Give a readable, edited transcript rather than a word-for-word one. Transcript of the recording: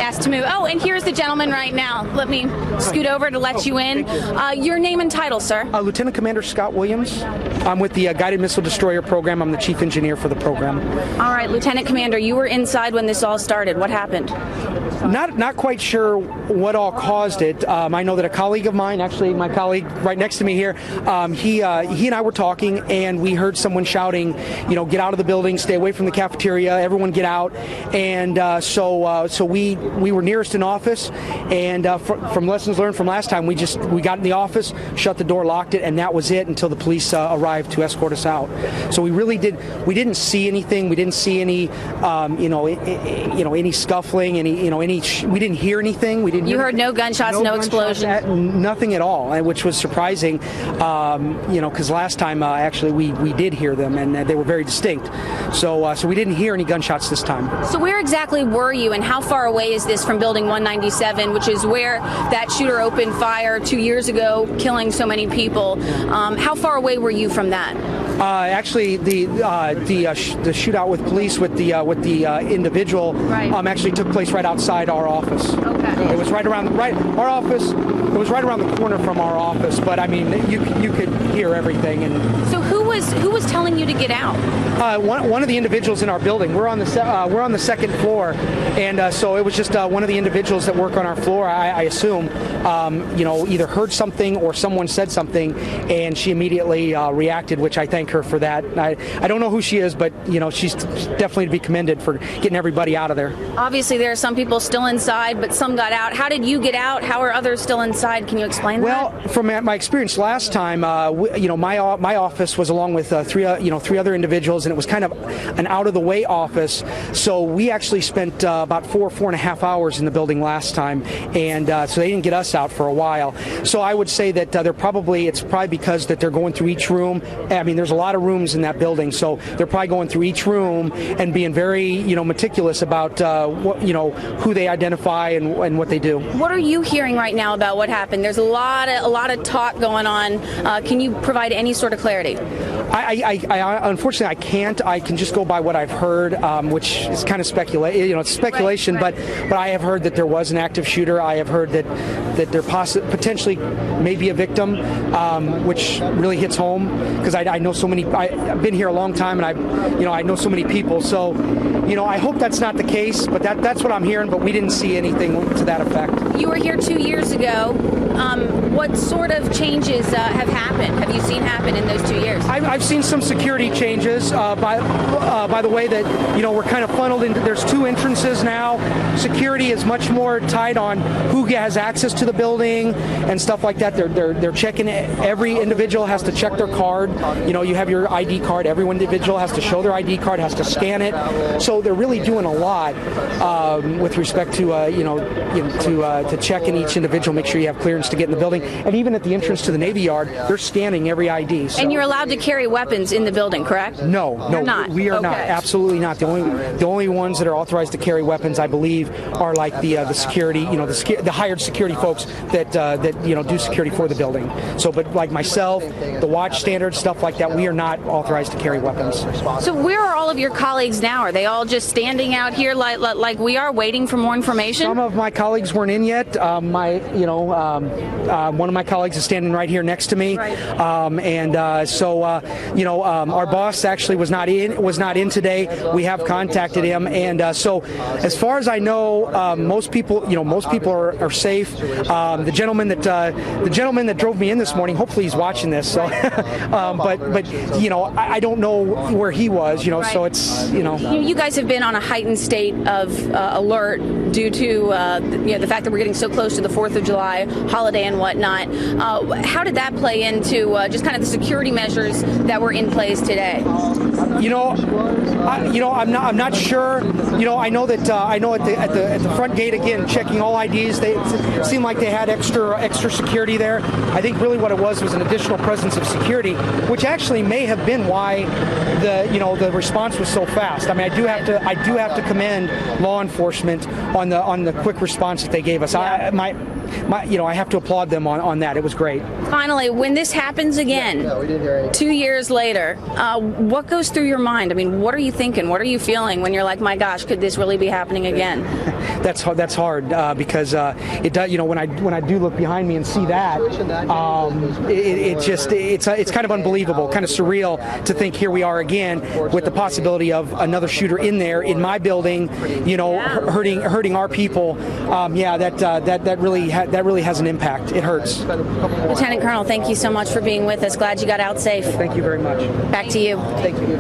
asked to move. Oh, and here's the gentleman right now. Let me scoot over to let you in. Your name and title, sir? Lieutenant Commander Scott Williams. I'm with the Guided Missile Destroyer program. I'm the chief engineer for the program. All right, Lieutenant Commander, you were inside when this all started. What happened? Not quite sure what all caused it. I know that a colleague of mine, actually my colleague right next to me here, he and I were talking, and we heard someone shouting, get out of the building, stay away from the cafeteria, everyone get out. And so we were nearest an office, and from lessons learned from last time, we got in the office, shut the door, locked it, and that was it until the police arrived to escort us out. So we didn't see anything. We didn't see any any scuffling, we didn't hear anything. You heard no gunshots, no explosions? Nothing at all, which was surprising, because last time actually we did hear them, and they were very distinct. So we didn't hear any gunshots this time. So where exactly were you, and how far away is this from Building 197, which is where that shooter opened fire 2 years ago, killing so many people? How far away were you from that? Actually, the shootout with police with the individual actually took place right outside our office. Okay. It was our office. It was right around the corner from our office, but I mean, you could hear everything. And so who was telling you to get out? One of the individuals in our building. We're on the second floor, and so it was just one of the individuals that work on our floor. I assume, either heard something or someone said something, and she immediately reacted, which I thank her for that. I don't know who she is, but she's definitely to be commended for getting everybody out of there. Obviously, there are some people still inside, but some got out. How did you get out? How are others still inside? Can you explain that? Well, from my experience last time, my office was along with three other individuals, and it was kind of an out-of-the-way office. So we actually spent about 4.5 hours in the building last time, and so they didn't get us out for a while. So I would say that it's probably because that they're going through each room. I mean, there's a lot of rooms in that building, so they're probably going through each room and being very meticulous about who they identify and what they do. What are you hearing right now about what happened? There's a lot of talk going on. Can you provide any sort of clarity? I unfortunately I can't. I can just go by what I've heard, which is kind of it's speculation. Right. But I have heard that there was an active shooter. I have heard that there potentially may be a victim, which really hits home because I know so many. I've been here a long time, and I know so many people. So I hope that's not the case, but that's what I'm hearing. But we didn't see anything to that effect. You were here 2 years ago. What sort of changes have happened? Have you seen happen in those 2 years? I've seen some security changes by the way that we're kind of funneled into. There's 2 entrances now. Security is much more tight on who has access to the building and stuff like that. They're checking it. Every individual has to check their card. You have your ID card. Every individual has to show their ID card, has to scan it. So they're really doing a lot with respect to to checking each individual, make sure you have clearance to get in the building. And even at the entrance to the Navy Yard, they're scanning every ID. So. And you're allowed to carry weapons in the building, correct? No, You're not. We are okay. not. Absolutely not. The only ones that are authorized to carry weapons, I believe, are like the security, the hired security folks that do security for the building. So, but like myself, the watch standards, stuff like that, we are not authorized to carry weapons. So, where are all of your colleagues now? Are they all just standing out here like we are, waiting for more information? Some of my colleagues weren't in yet. One of my colleagues is standing right here next to me, right. Our boss actually was not in today. We have contacted him, and so as far as I know, most people are safe. The gentleman that drove me in this morning, hopefully he's watching this. So, but I don't know where he was. Right. So it's You guys have been on a heightened state of alert due to the fact that we're getting so close to the 4th of July holiday and whatnot. How did that play into just kind of the security measures that were in place today? I'm not sure. I know that at the front gate again, checking all IDs. It seemed like they had extra security there. I think really what it was an additional presence of security, which actually may have been why the response was so fast. I mean, I do have to commend law enforcement on the quick response that they gave us. Yeah. I have to applaud them on that. It was great. Finally, when this happens again, 2 years later, what goes through your mind? I mean, what are you thinking? What are you feeling when you're like, my gosh, could this really be happening again? That's hard because it does. When I do look behind me and see that, it's kind of unbelievable, kind of surreal to think here we are again with the possibility of another shooter in there in my building, hurting our people. That really has an impact. It hurts. Lieutenant Colonel, thank you so much for being with us. Glad you got out safe. Thank you very much. Back to you. Thank you.